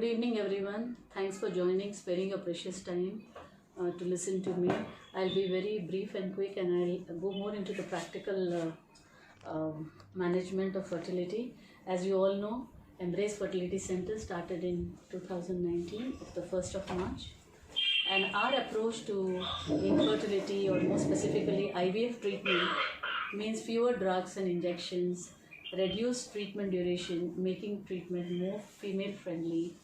Good evening, everyone. Thanks for joining, sparing your precious time to listen to me. I'll be very brief and quick, and I'll go more into the practical management of fertility. As you all know, Embrace Fertility Center started in 2019, the 1st of March. And our approach to infertility, or more specifically IVF treatment, means fewer drugs and injections, reduced treatment duration, making treatment more female friendly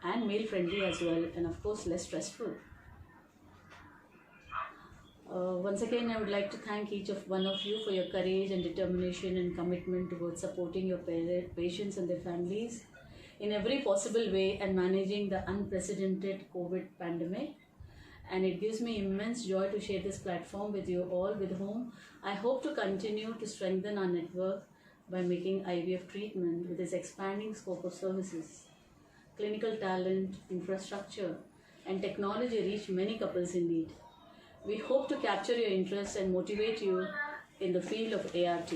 and male friendly as well, and of course less stressful. Once again, I would like to thank each of one of you for your courage and determination and commitment towards supporting your patients and their families in every possible way and managing the unprecedented COVID pandemic. And it gives me immense joy to share this platform with you all, with whom I hope to continue to strengthen our network by making IVF treatment, with its expanding scope of services, clinical talent, infrastructure, and technology reach many couples in need. We hope to capture your interest and motivate you in the field of ART.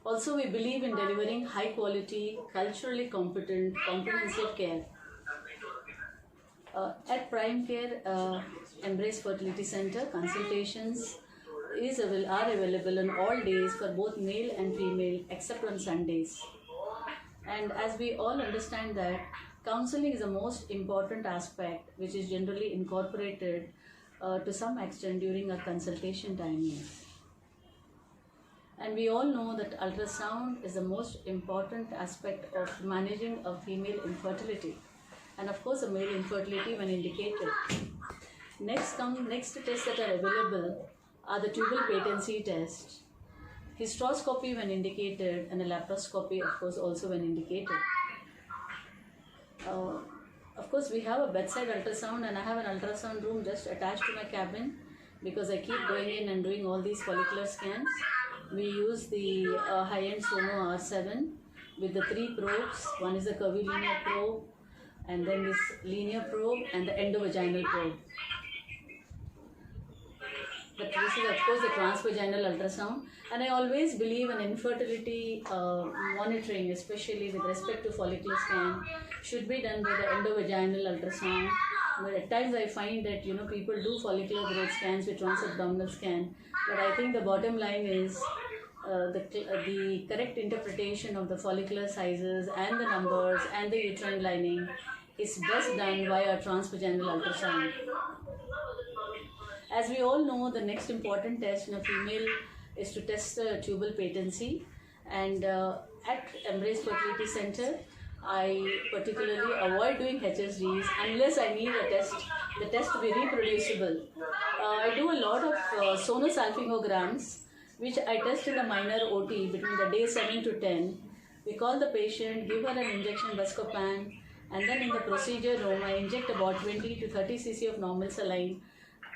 Also, we believe in delivering high quality, culturally competent, comprehensive care. At Prime Care Embrace Fertility Center, consultations are available on all days for both male and female except on Sundays. And as we all understand that counseling is the most important aspect, which is generally incorporated to some extent during our consultation timings. And we all know that ultrasound is the most important aspect of managing a female infertility, and of course a male infertility when indicated. Next tests that are available are the tubal patency test, hysteroscopy when indicated, and a laparoscopy, of course, also when indicated. Of course, we have a bedside ultrasound, and I have an ultrasound room just attached to my cabin because I keep going in and doing all these follicular scans. We use the high-end Sono R7 with the 3 probes. One is the curvilinear probe, and then this linear probe, and the endovaginal probe. But this is of course the transvaginal ultrasound, and I always believe in infertility monitoring, especially with respect to follicular scan, should be done by the endovaginal ultrasound. But at times I find that people do follicular growth scans with transabdominal scan, but I think the bottom line is the correct interpretation of the follicular sizes and the numbers and the uterine lining is best done via transvaginal ultrasound. As we all know, the next important test in a female is to test the tubal patency, and at Embrace Fertility Center, I particularly avoid doing HSGs unless I need the test to be reproducible. I do a lot of sonosalpingograms, which I test in the minor OT between the day 7 to 10. We call the patient, give her an injection Buscopan, and then in the procedure room, I inject about 20 to 30 cc of normal saline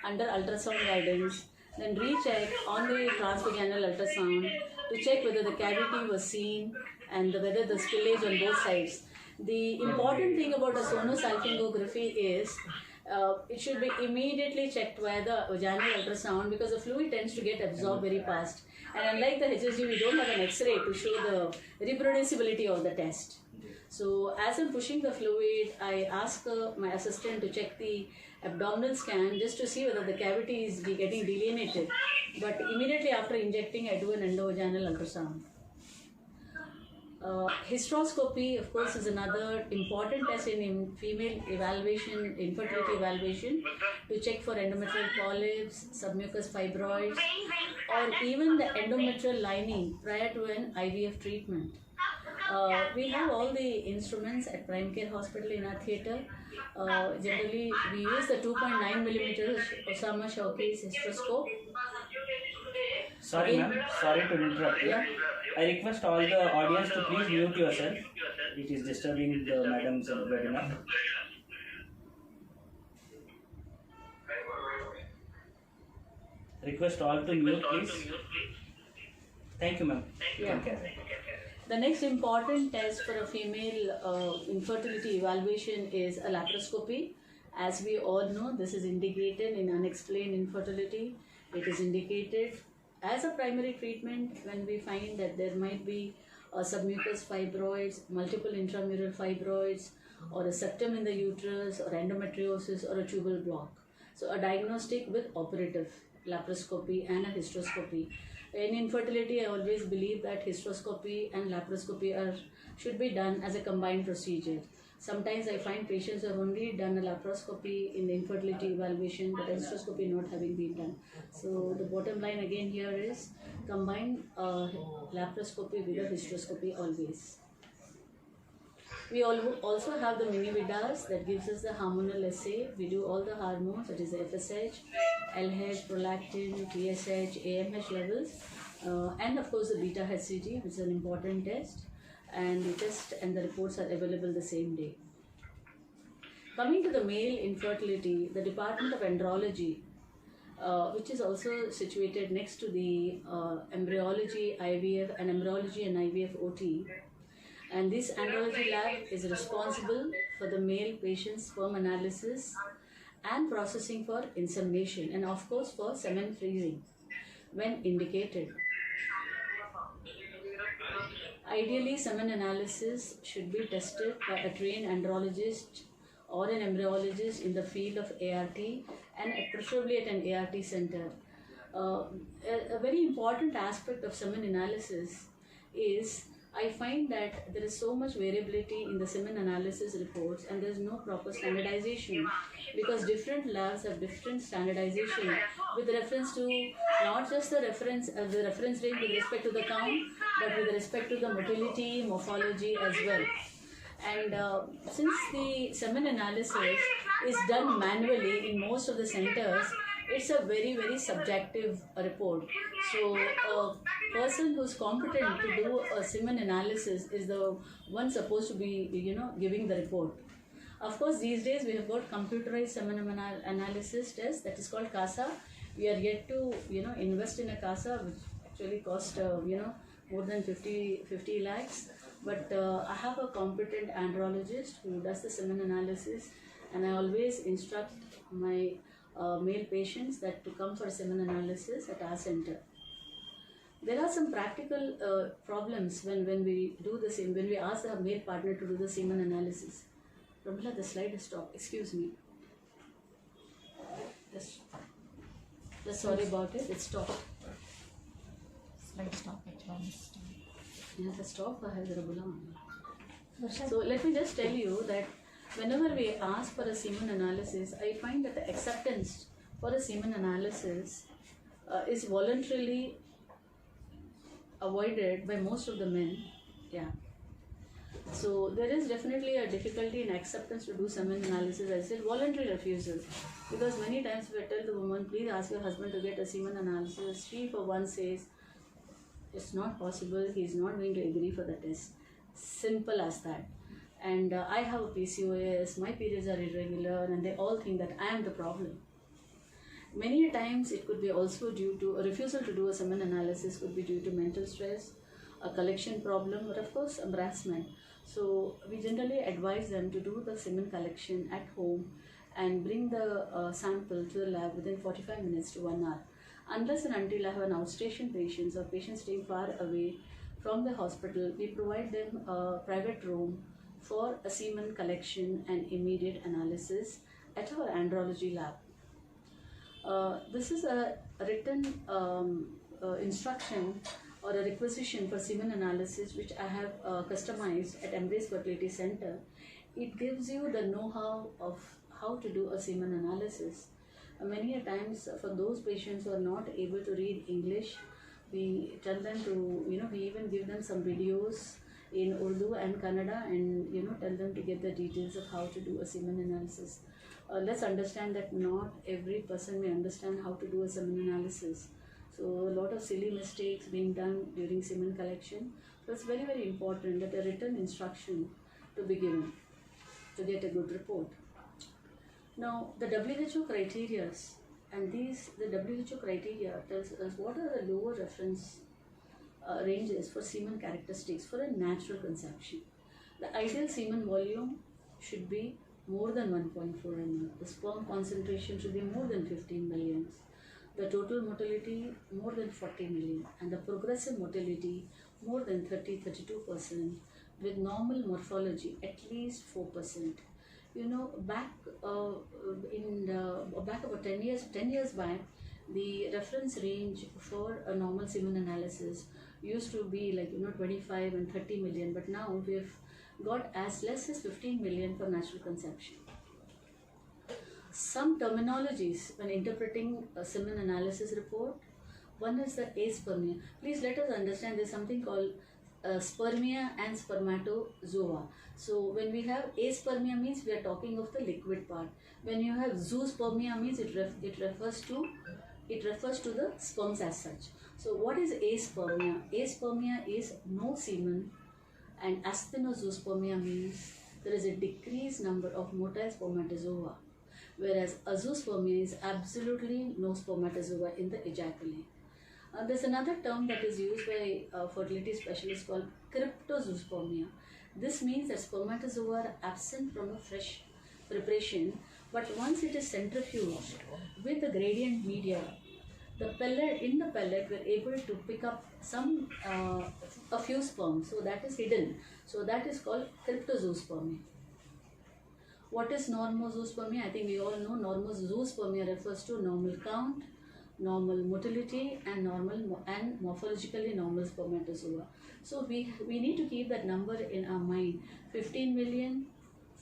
under ultrasound guidance, then recheck on the transvaginal ultrasound to check whether the cavity was seen and whether the spillage on both sides. The important thing about a sonosalpingography is it should be immediately checked via the vaginal ultrasound, because the fluid tends to get absorbed very fast. And unlike the HSG, we don't have an X-ray to show the reproducibility of the test. So as I'm pushing the fluid, I ask my assistant to check the abdominal scan just to see whether the cavity is getting delineated. But immediately after injecting, I do an endovaginal ultrasound. Hysteroscopy, of course, is another important test in female evaluation, infertility evaluation, to check for endometrial polyps, submucous fibroids, or even the endometrial lining prior to an IVF treatment. We have all the instruments at Prime Care Hospital in our theatre. Generally, we use the 2.9 millimeter Osama Shawki's hysteroscope. Sorry ma'am, sorry to interrupt you. Yeah. I request all the audience to please mute yourself. It is disturbing the madam's webinar. Request all to mute, please. Thank you ma'am. Yeah. The next important test for a female infertility evaluation is a laparoscopy. As we all know, this is indicated in unexplained infertility. It is indicated as a primary treatment when we find that there might be submucous fibroids, multiple intramural fibroids, or a septum in the uterus, or endometriosis, or a tubal block. So a diagnostic with operative laparoscopy and a hysteroscopy. In infertility, I always believe that hysteroscopy and laparoscopy should be done as a combined procedure. Sometimes I find patients who have only done a laparoscopy in the infertility evaluation, but a hysteroscopy not having been done. So the bottom line again here is combine laparoscopy with a hysteroscopy always. We also have the mini vidas that gives us the hormonal assay. We do all the hormones, that is the FSH, LH, prolactin, TSH, AMH levels, and of course the beta HCG, which is an important test. And the test and the reports are available the same day. Coming to the male infertility, the Department of Andrology, which is also situated next to the embryology, IVF, and embryology and IVF OT. And this andrology lab is responsible for the male patient's sperm analysis and processing for insemination, and of course for semen freezing when indicated. Ideally, semen analysis should be tested by a trained andrologist or an embryologist in the field of ART, and preferably at an ART center. A very important aspect of semen analysis is I find that there is so much variability in the semen analysis reports, and there is no proper standardization, because different labs have different standardization with reference to not just the reference range with respect to the count, but with respect to the motility, morphology as well. And since the semen analysis is done manually in most of the centers, it's a very, very subjective report. So a person who's competent to do a semen analysis is the one supposed to be, giving the report. Of course, these days we have got computerized semen analysis test that is called CASA. We are yet to, invest in a CASA, which actually cost, more than 50 lakhs. But I have a competent andrologist who does the semen analysis, and I always instruct my male patients that to come for semen analysis at our center. There are some practical problems when we do the same, when we ask the male partner to do the semen analysis. Ramila, the slide has stopped. Excuse me. Just sorry about it. It stopped. Slide stop. Yeah, the stop has So let me just tell you that whenever we ask for a semen analysis, I find that the acceptance for a semen analysis is voluntarily avoided by most of the men. Yeah. So there is definitely a difficulty in acceptance to do semen analysis. I said voluntary refusal, because many times if I tell the woman, please ask your husband to get a semen analysis, she for one says, it's not possible, he is not going to agree for the test. Simple as that. And I have a PCOS, my periods are irregular, and they all think that I am the problem. Many times it could be also due to a refusal to do a semen analysis, could be due to mental stress, a collection problem, or of course embarrassment. So we generally advise them to do the semen collection at home and bring the sample to the lab within 45 minutes to 1 hour. Unless and until I have an outstation patient or patient staying far away from the hospital, we provide them a private room for a semen collection and immediate analysis at our andrology lab. This is a written instruction or a requisition for semen analysis which I have customized at Embrace Fertility Center. It gives you the know-how of how to do a semen analysis. Many a times for those patients who are not able to read English, we tell them to, we even give them some videos in Urdu and Kannada, and tell them to get the details of how to do a semen analysis. Let's understand that not every person may understand how to do a semen analysis. So a lot of silly mistakes being done during semen collection. So it's very, very important that a written instruction to be given to get a good report. Now the WHO criteria, and the WHO criteria tells us what are the lower reference ranges for semen characteristics for a natural conception. The ideal semen volume should be more than 1.4 ml. The sperm concentration should be more than 15 millions. The total motility more than 40 million, and the progressive motility more than 32%, with normal morphology at least 4%. You know, back about 10 years back, the reference range for a normal semen analysis used to be like 25 and 30 million, but now we've got as less as 15 million for natural conception. Some terminologies when interpreting a semen analysis report. One is the aspermia. Please let us understand there's something called spermia and spermatozoa. So when we have aspermia means we are talking of the liquid part. When you have zoospermia means it refers to the sperms as such. So what is aspermia? Aspermia is no semen, and asthenozoospermia means there is a decreased number of motile spermatozoa, whereas azoospermia is absolutely no spermatozoa in the ejaculate. There's another term that is used by fertility specialists called cryptozoospermia. This means that spermatozoa are absent from a fresh preparation, but once it is centrifuged with the gradient media, in the pellet we're able to pick up a few sperms, so that is hidden. So that is called cryptozoospermia. What is normozoospermia? I think we all know normozoospermia refers to normal count, normal motility, and morphologically normal spermatozoa. So we need to keep that number in our mind: 15 million,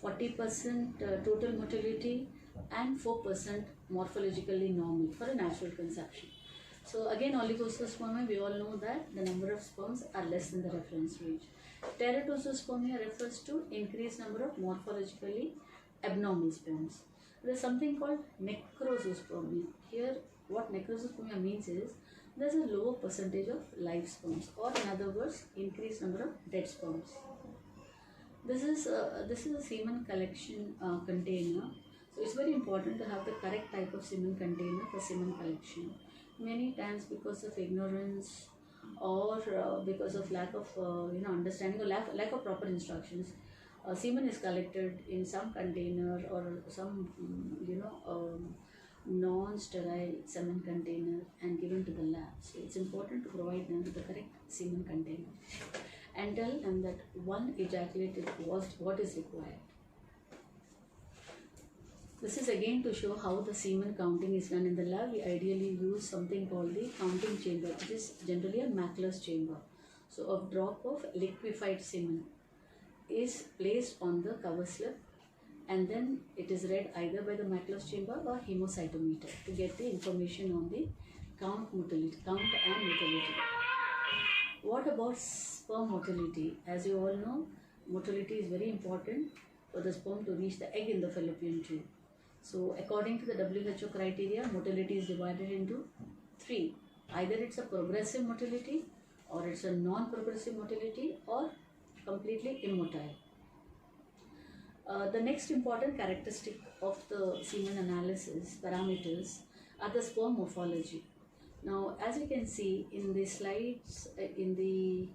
40% total motility, and 4% morphologically normal for a natural conception. So again, oligozoospermia, we all know that the number of sperms are less than the reference range. Teratozoospermia refers to increased number of morphologically abnormal sperms. There is something called necrozoospermia. Here, what necrozoospermia means is there is a lower percentage of live sperms, or in other words, increased number of dead sperms. This is a semen collection container. So it's very important to have the correct type of semen container for semen collection. Many times, because of ignorance or because of lack of understanding or lack of proper instructions, semen is collected in some container or some non-sterile semen container and given to the lab. So it's important to provide them with the correct semen container and tell them that one ejaculated was what is required. This is again to show how the semen counting is done in the lab. We ideally use something called the counting chamber, which is generally a Mackler's chamber. So a drop of liquefied semen is placed on the cover slip, and then it is read either by the Mackler's chamber or hemocytometer to get the information on the count and motility. What about sperm motility? As you all know, motility is very important for the sperm to reach the egg in the fallopian tube. So according to the WHO criteria, motility is divided into 3. Either it's a progressive motility, or it's a non-progressive motility, or completely immotile. The next important characteristic of the semen analysis parameters are the sperm morphology. Now, as you can see in the slides, in the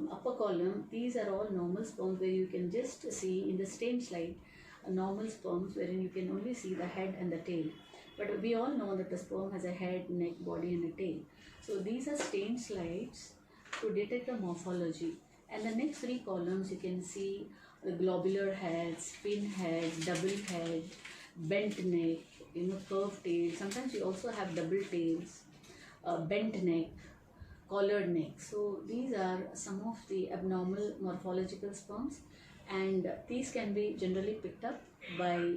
upper column, these are all normal sperms, where you can just see in the same slide normal sperms wherein you can only see the head and the tail. But we all know that the sperm has a head, neck, body and a tail. So these are stained slides to detect the morphology. And the next 3 columns you can see the globular heads, fin head, double head, bent neck, curved tail. Sometimes you also have double tails, bent neck, collared neck. So these are some of the abnormal morphological sperms, and these can be generally picked up by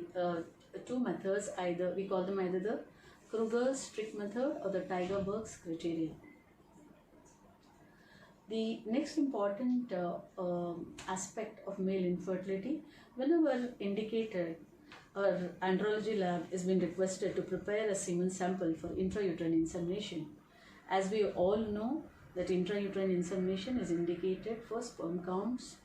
2 methods. Either we call them either the Kruger-Strick method or the Tyger-Burks criterion. The next important aspect of male infertility, whenever indicator or andrology lab is being requested to prepare a semen sample for intrauterine insemination, as we all know that intrauterine insemination is indicated for sperm counts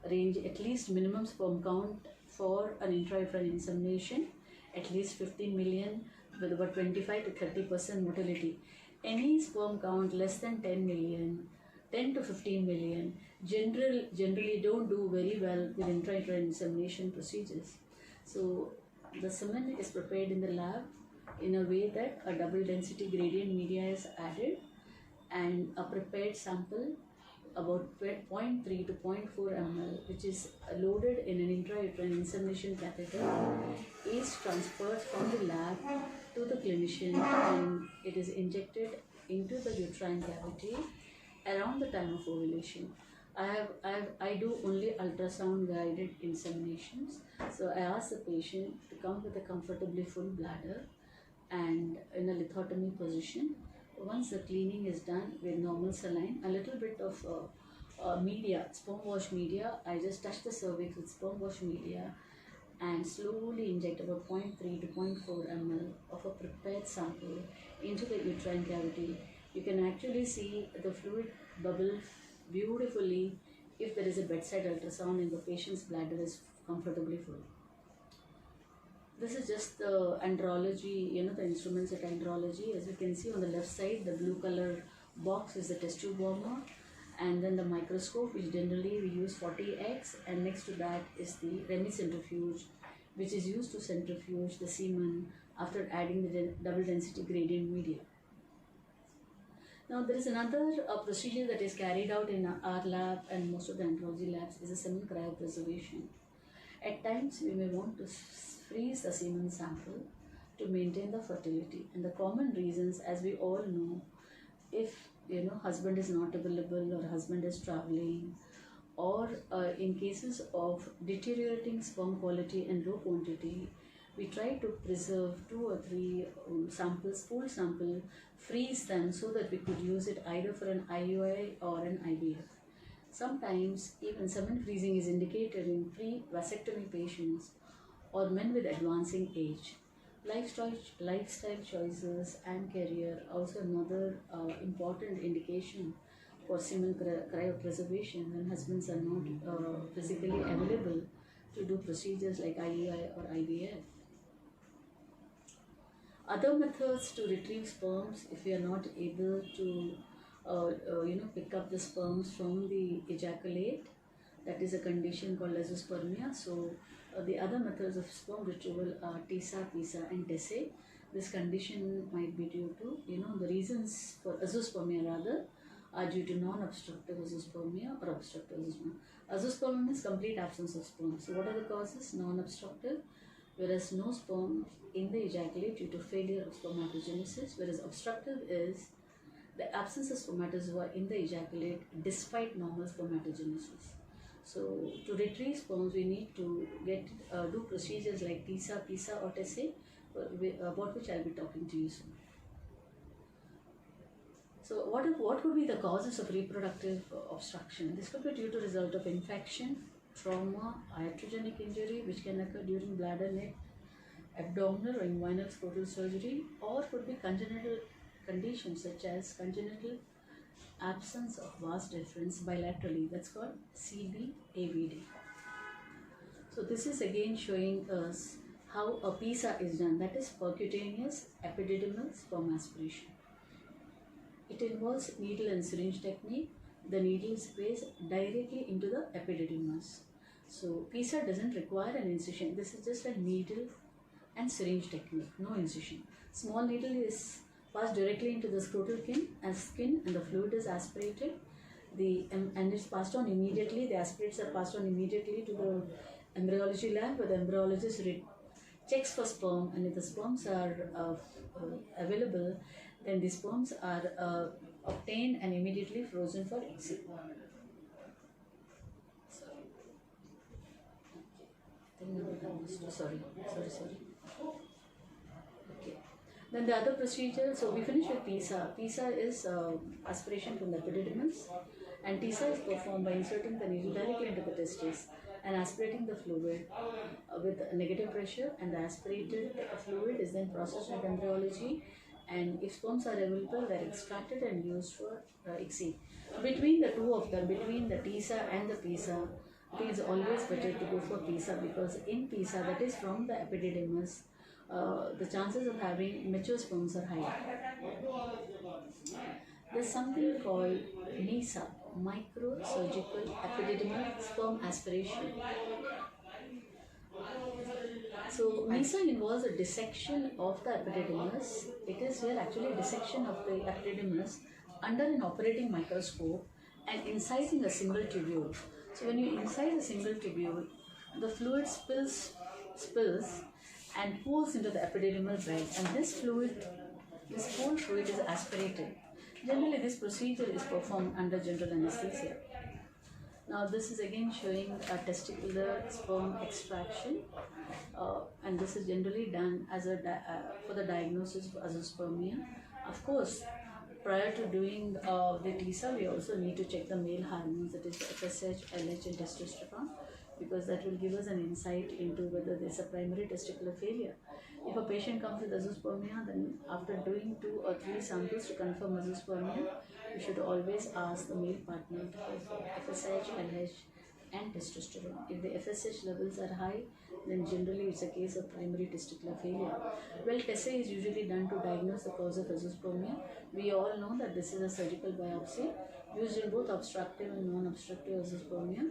range, at least minimum sperm count for an intrauterine insemination, at least 15 million with about 25 to 30% motility. Any sperm count less than 10 million, 10 to 15 million, generally don't do very well with intrauterine insemination procedures. So the semen is prepared in the lab in a way that a double density gradient media is added, and a prepared sample about 0.3 to 0.4 ml, which is loaded in an intrauterine insemination catheter, is transferred from the lab to the clinician, and it is injected into the uterine cavity around the time of ovulation. I do only ultrasound guided inseminations. So I ask the patient to come with a comfortably full bladder and in a lithotomy position. Once the cleaning is done with normal saline, a little bit of media, sperm wash media, I just touch the cervix with sperm wash media and slowly inject about 0.3 to 0.4 ml of a prepared sample into the uterine cavity. You can actually see the fluid bubble beautifully if there is a bedside ultrasound and the patient's bladder is comfortably full. This is just the andrology, the instruments at andrology. As you can see on the left side, the blue color box is the test tube warmer, and then the microscope, which generally we use 40x, and next to that is the remicentrifuge, which is used to centrifuge the semen after adding the double density gradient media. Now there is another procedure that is carried out in our lab and most of the andrology labs is a semen cryopreservation. At times we may want to freeze the semen sample to maintain the fertility, and the common reasons, as we all know, if husband is not available or husband is traveling, or in cases of deteriorating sperm quality and low quantity, we try to preserve 2 or 3 samples, pool sample, freeze them so that we could use it either for an IUI or an IVF. Sometimes even semen freezing is indicated in pre-vasectomy patients or men with advancing age. Lifestyle choices and career also another important indication for semen cryopreservation when husbands are not physically available to do procedures like IUI or IVF. Other methods to retrieve sperms, if we are not able to pick up the sperms from the ejaculate, that is a condition called azoospermia. So the other methods of sperm retrieval are TISA, PISA and TESE. This condition might be due to, the reasons for azoospermia rather are due to non-obstructive azoospermia or obstructive azoospermia. Azoospermia means complete absence of sperm. So what are the causes? Non-obstructive, whereas no sperm in the ejaculate due to failure of spermatogenesis, whereas obstructive is the absence of spermatozoa in the ejaculate despite normal spermatogenesis. So to retrieve sperms, we need to do procedures like TISA, PISA or TESE, about which I'll be talking to you soon. So what could be the causes of reproductive obstruction? This could be due to result of infection, trauma, iatrogenic injury, which can occur during bladder, neck, abdominal or inguinal scrotal surgery, or could be congenital conditions such as congenital absence of vas deferens bilaterally, that's called CBAVD. So this is again showing us how a PISA is done, that is percutaneous epididymal sperm aspiration. It involves needle and syringe technique. The needle is placed directly into the epididymis. So PISA doesn't require an incision. This is just a needle and syringe technique, no incision. Small needle is passed directly into the scrotal skin and the fluid is aspirated. And it's passed on immediately. The aspirates are passed on immediately to the embryology lab, where the embryologist checks for sperm, and if the sperms are available, then the sperms are obtained and immediately frozen for ICSI. Sorry. Okay. Then the other procedure, so we finish with PISA. PISA is aspiration from the epididymis, and TISA is performed by inserting the needle directly into the testis and aspirating the fluid with negative pressure, and the aspirated fluid is then processed at embryology, and if sperms are available, they are extracted and used for ICSI. Between the two of them, between the TISA and the PISA, it is always better to go for PISA, because in PISA, that is from the epididymis, the chances of having mature sperms are higher. There's something called MISA, microsurgical epididymal sperm aspiration. So MISA involves a dissection of the epididymis. It is here actually a dissection of the epididymis under an operating microscope, and incising a single tubule. So when you incise a single tubule, the fluid spills and pools into the epidermal bed, and this whole fluid is aspirated. Generally, this procedure is performed under general anesthesia. Now, this is again showing a testicular sperm extraction, and this is generally done as for the diagnosis of azoospermia. Of course, prior to doing the TISA, we also need to check the male hormones, that is the FSH, LH, and testosterone, because that will give us an insight into whether there is a primary testicular failure. If a patient comes with azoospermia, then after doing 2 or 3 samples to confirm azoospermia, you should always ask the male partner to have FSH, LH, and testosterone. If the FSH levels are high, then generally it's a case of primary testicular failure. Well, TESA is usually done to diagnose the cause of azoospermia. We all know that this is a surgical biopsy used in both obstructive and non-obstructive azoospermia.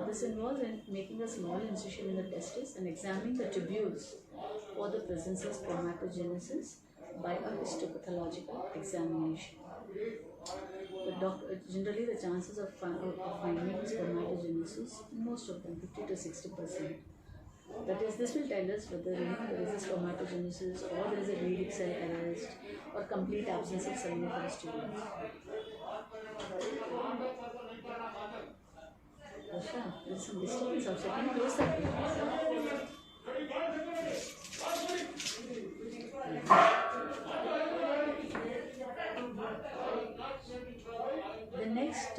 This involves in making a small incision in the testis and examining the tubules for the presence of spermatogenesis by a histopathological examination. Generally, the chances of finding spermatogenesis, most of them, 50 to 60%. That is, this will tell us whether there is a spermatogenesis or there is a Leydig cell arrest or complete absence of seminiferous tubules. Asha, there is some disturbance outside. Can you close that door? The next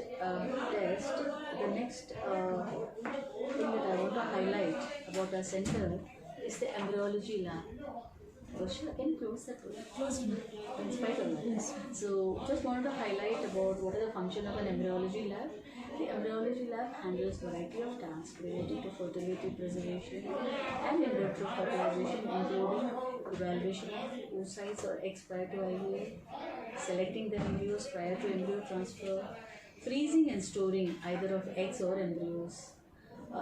test, the next thing that I want to highlight about our center is the embryology lab. Asha, can you close that door? Close me. In spite of that. Yes. So, just wanted to highlight about what is the function of an embryology lab. The embryology lab handles a variety of tasks related to fertility preservation and in vitro fertilization, including evaluation of oocytes or eggs prior to IVF, selecting the embryos prior to embryo transfer, freezing and storing either of eggs or embryos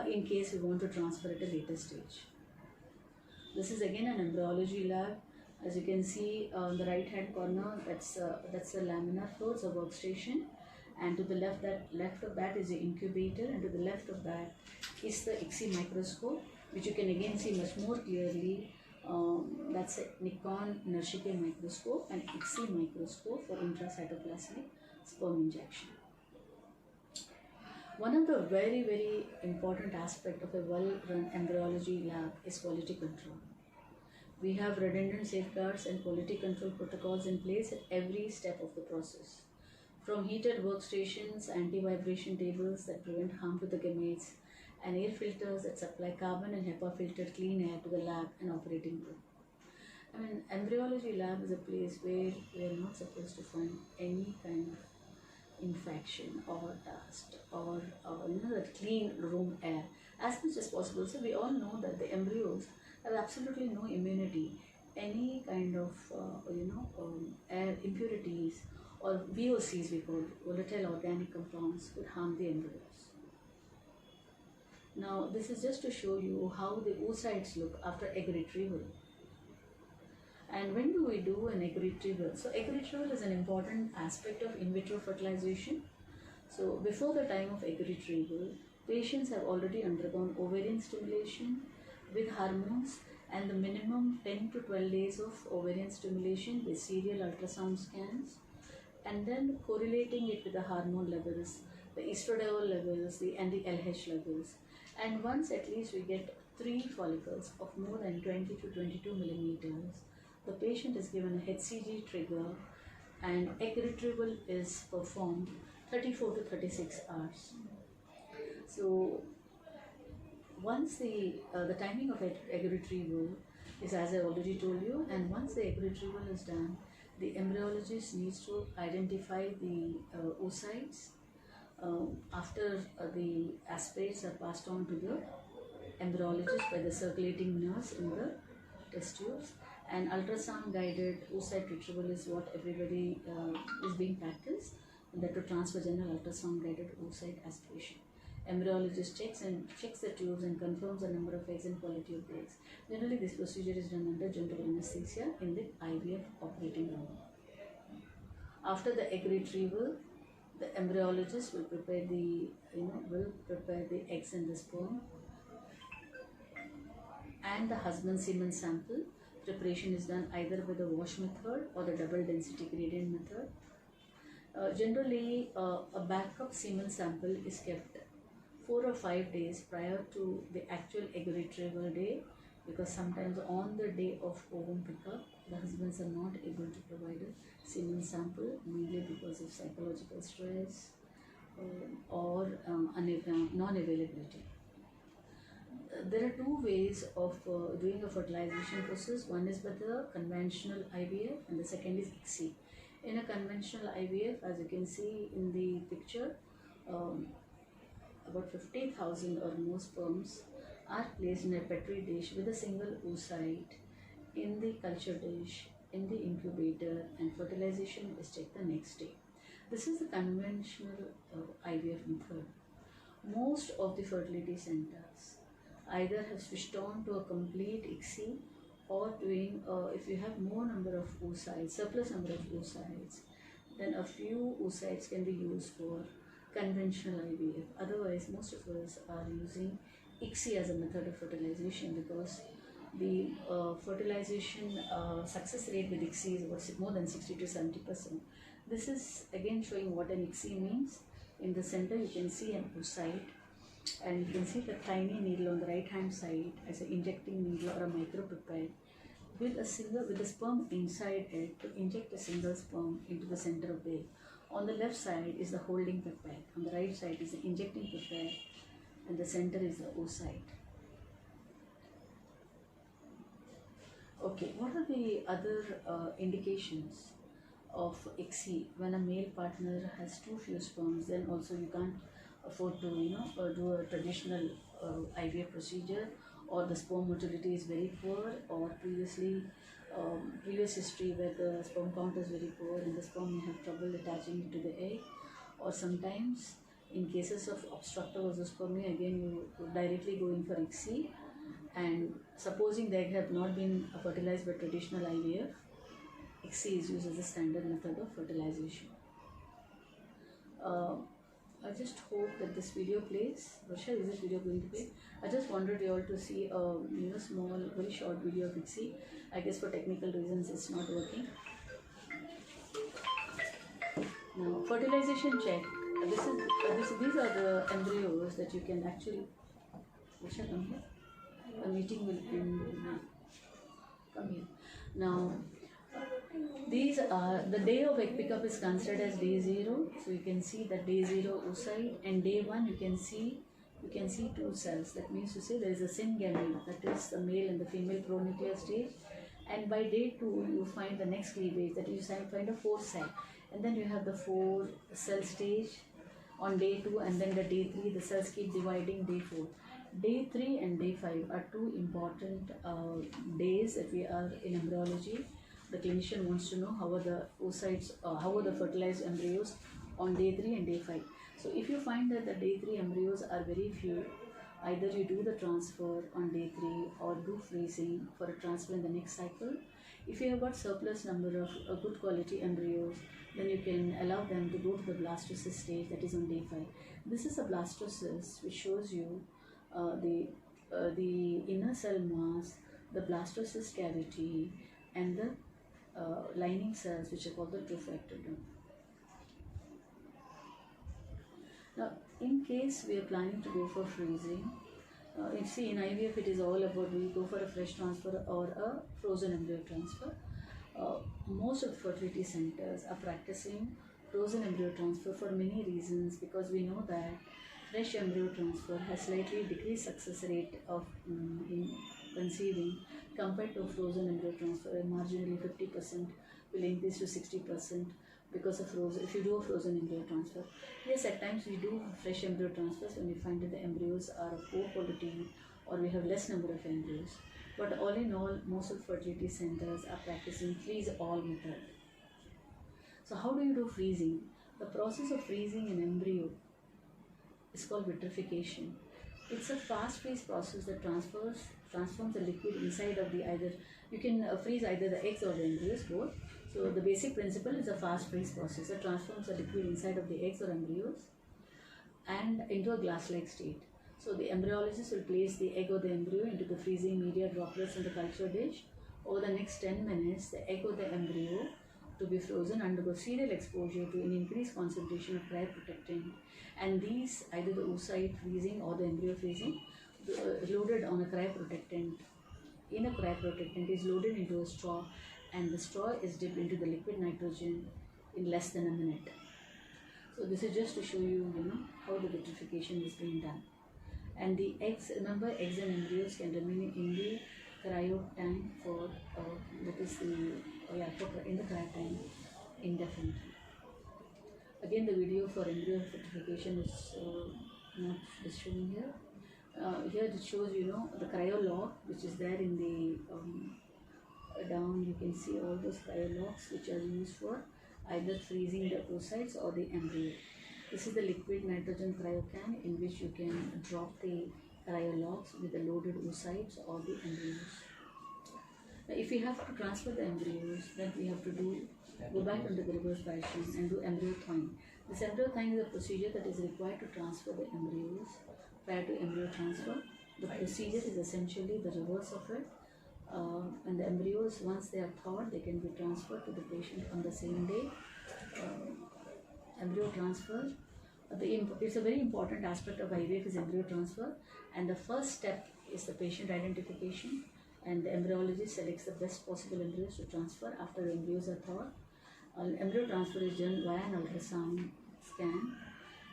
in case we want to transfer at a later stage. This is again an embryology lab. As you can see on the right hand corner, that's a laminar flow, it's a workstation, and to the left of that is the incubator, and to the left of that is the ICSI microscope, which you can again see much more clearly. That's a Nikon Nishike microscope and ICSI microscope for intracytoplasmic sperm injection. One of the very, very important aspects of a well-run embryology lab is quality control. We have redundant safeguards and quality control protocols in place at every step of the process. From heated workstations, anti-vibration tables that prevent harm to the gametes, and air filters that supply carbon and HEPA filtered clean air to the lab and operating room. I mean, embryology lab is a place where we are not supposed to find any kind of infection or dust or that clean room air as much as possible. So we all know that the embryos have absolutely no immunity. Any kind of air impurities or VOCs, we call volatile organic compounds, could harm the embryos. Now this is just to show you how the oocytes look after egg retrieval. And when do we do an egg retrieval? So egg retrieval is an important aspect of in vitro fertilization. So before the time of egg retrieval, patients have already undergone ovarian stimulation with hormones and the minimum 10 to 12 days of ovarian stimulation with serial ultrasound scans, and then correlating it with the hormone levels, the estradiol levels, and the LH levels. And once at least we get 3 follicles of more than 20 to 22 millimeters, the patient is given a HCG trigger and egg retrieval is performed 34 to 36 hours. So once the timing of egg retrieval is as I already told you, and once the egg retrieval is done, the embryologist needs to identify the oocytes after the aspirates are passed on to the embryologist by the circulating nerves in the test tubes. And ultrasound guided oocyte retrieval is what everybody is being practiced, and that to transvaginal ultrasound guided oocyte aspiration. Embryologist checks the tubes and confirms the number of eggs and quality of the eggs. Generally, this procedure is done under general anesthesia in the IVF operating room. After the egg retrieval, The embryologist will prepare the eggs and the sperm, and the husband semen sample. Preparation is done either by the wash method or the double density gradient method. Generally, a backup semen sample is kept 4 or 5 days prior to the actual egg retrieval day, because sometimes on the day of ovum pickup, the husbands are not able to provide a semen sample, mainly because of psychological stress or non-availability. There are two ways of doing a fertilization process. One is by the conventional IVF and the second is ICSI. In a conventional IVF, as you can see in the picture, about 50,000 or more sperms are placed in a petri dish with a single oocyte in the culture dish, in the incubator, and fertilization is checked the next day. This is the conventional IVF method. Most of the fertility centers either have switched on to a complete ICSI, or doing, if you have more number of oocytes, surplus number of oocytes, then a few oocytes can be used for conventional IVF. Otherwise, most of us are using ICSI as a method of fertilization, because the fertilization success rate with ICSI is more than 60 to 70%. This is again showing what an ICSI means. In the center, you can see an oocyte, and you can see the tiny needle on the right hand side as an injecting needle or a micropipette with a sperm inside it to inject a single sperm into the center of the egg. On the left side is the holding pipette, on the right side is the injecting pipette, and the center is the oocyte. Okay, what are the other indications of ICSI? When a male partner has too few sperms, then also you can't afford to do a traditional IVF procedure, or the sperm motility is very poor, or previous history where the sperm count is very poor and the sperm may have trouble attaching to the egg, or sometimes in cases of obstructive oosospermia, again you directly go in for ICSI, and supposing the egg have not been fertilized by traditional IVF, ICSI is used as a standard method of fertilization. I just hope that this video plays. Varsha, is this video going to play? I just wanted you all to see a small, very short video of ICSI. I guess for technical reasons it's not working. Now, fertilization check. These are the embryos that you can actually. Varsha, come here. A meeting will come here. Now, these are the day of egg pickup is considered as day 0. So you can see that day 0 oocyte, and day 1 you can see 2 cells. That means to say there is a syngamete, that is the male and the female pronuclear stage. And by day 2 you find the next cleavage, that is you find a 4 cell, and then you have the 4 cell stage on day 2, and then the day 3 the cells keep dividing. Day 4, day 3 and day 5 are 2 important days that we are in embryology. The clinician wants to know how are the oocytes, how are the fertilized embryos on day 3 and day 5. So if you find that the day 3 embryos are very few, either you do the transfer on day 3 or do freezing for a transfer in the next cycle. If you have got surplus number of good quality embryos, then you can allow them to go to the blastocyst stage, that is on day 5. This is a blastocyst which shows you the inner cell mass, the blastocyst cavity, and the lining cells which are called the trophectoderm. Now, in case we are planning to go for freezing, you see in IVF it is all about we go for a fresh transfer or a frozen embryo transfer. Most of the fertility centers are practicing frozen embryo transfer for many reasons, because we know that fresh embryo transfer has slightly decreased success rate of in conceiving compared to frozen embryo transfer, and marginally 50% will increase to 60% because of frozen. If you do a frozen embryo transfer, yes, at times we do fresh embryo transfers when we find that the embryos are of poor quality or we have less number of embryos. But all in all, most of fertility centers are practicing freeze all method. So how do you do freezing? The process of freezing an embryo is called vitrification. It's a fast freeze process that transforms the liquid inside of the either. You can freeze either the eggs or the embryos, both. So the basic principle is a fast freeze process that transforms the liquid inside of the eggs or embryos and into a glass-like state. So the embryologist will place the egg or the embryo into the freezing media droplets in the culture dish. Over the next 10 minutes, the egg or the embryo to be frozen undergo serial exposure to an increased concentration of cryoprotectant, and these, either the oocyte freezing or the embryo freezing, loaded on a cryoprotectant. In a cryoprotectant is loaded into a straw, and the straw is dipped into the liquid nitrogen in less than a minute. So this is just to show you, how the vitrification is being done. And the eggs, remember, eggs and embryos can remain in the cryo tank for in the cryo tank indefinitely. Again, the video for embryo vitrification is not shown here. Here it shows, the cryolog, which is there in the down. You can see all those cryologs which are used for either freezing the oocytes or the embryo. This is the liquid nitrogen cryocan in which you can drop the cryologs with the loaded oocytes or the embryos. Now, if we have to transfer the embryos, then we have to go back into the reverse fashion and do embryo thawing. This embryo thawing is a procedure that is required to transfer the embryos prior to embryo transfer. The procedure is essentially the reverse of it. And the embryos, once they are thawed, they can be transferred to the patient on the same day. Embryo transfer, it's a very important aspect of IVF is embryo transfer, and the first step is the patient identification, and the embryologist selects the best possible embryos to transfer after the embryos are thawed. Embryo transfer is done via an ultrasound scan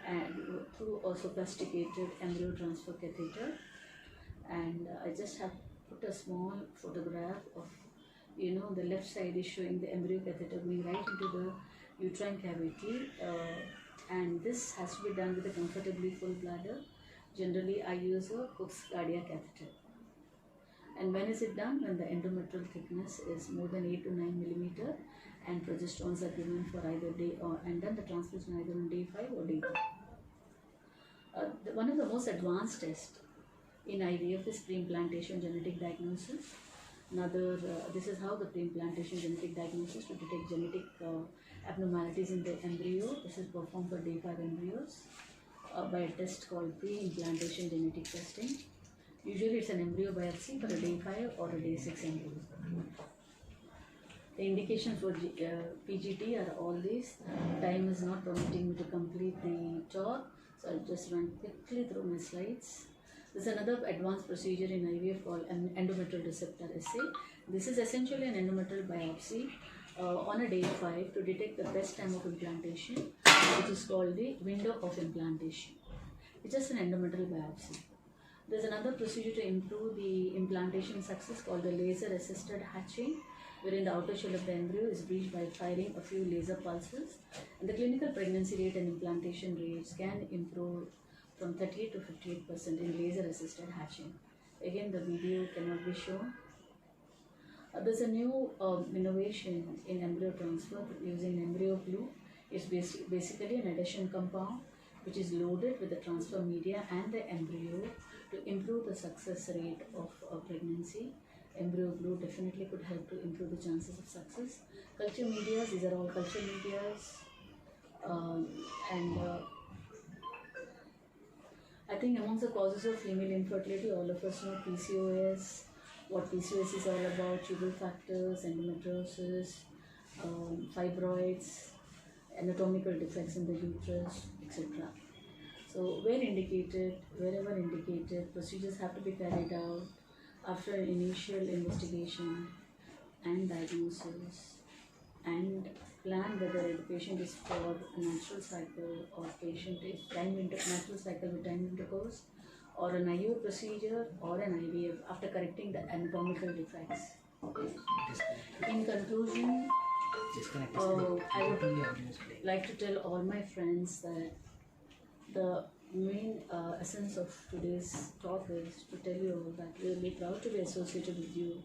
and through a sophisticated embryo transfer catheter. And I just have put a small photograph of, the left side is showing the embryo catheter going right into the uterine cavity, and this has to be done with a comfortably full bladder. Generally, I use a Cook's cardiac catheter. And when is it done? When the endometrial thickness is more than 8 to 9 millimeter, and progesterones are given for either day and then the transfusion either on day 5 or day 2. One of the most advanced tests in IVF is pre-implantation genetic diagnosis. This is how the pre-implantation genetic diagnosis to detect genetic abnormalities in the embryo. This is performed for day 5 embryos by a test called pre-implantation genetic testing. Usually it's an embryo biopsy for a day 5 or a day 6 embryo. The indications for PGT are all these. Time is not permitting me to complete the talk, so I'll just run quickly through my slides. There's another advanced procedure in IVF called an endometrial receptor assay. This is essentially an endometrial biopsy on a day 5 to detect the best time of implantation, which is called the window of implantation. It's just an endometrial biopsy. There's another procedure to improve the implantation success called the laser-assisted hatching, wherein the outer shell of the embryo is breached by firing a few laser pulses, and the clinical pregnancy rate and implantation rates can improve from 38 to 58% in laser-assisted hatching. Again, the video cannot be shown. There's a new innovation in embryo transfer using embryo glue. It's basically an adhesion compound which is loaded with the transfer media and the embryo to improve the success rate of pregnancy. Embryo glue definitely could help to improve the chances of success. Culture medias, these are all culture medias. I think amongst the causes of female infertility, all of us know PCOS, what PCOS is all about, tubal factors, endometriosis, fibroids, anatomical defects in the uterus, etc. So wherever indicated, procedures have to be carried out after an initial investigation and diagnosis, and plan whether the patient is for a natural cycle or patient is natural cycle with time intercourse, or an IUI procedure or an IVF after correcting the anatomical defects. In conclusion, I would like to tell all my friends that the main essence of today's talk is to tell you that we will be proud to be associated with you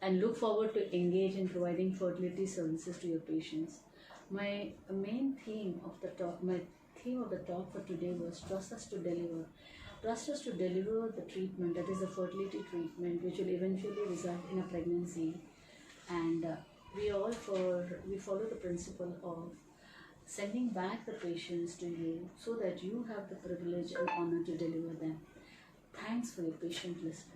and look forward to engage in providing fertility services to your patients. My main theme of the talk for today was trust us to deliver. trust us to deliver the treatment, that is the fertility treatment, which will eventually result in a pregnancy. And we follow the principle of sending back the patients to you so that you have the privilege and honor to deliver them. Thanks for your patient listening.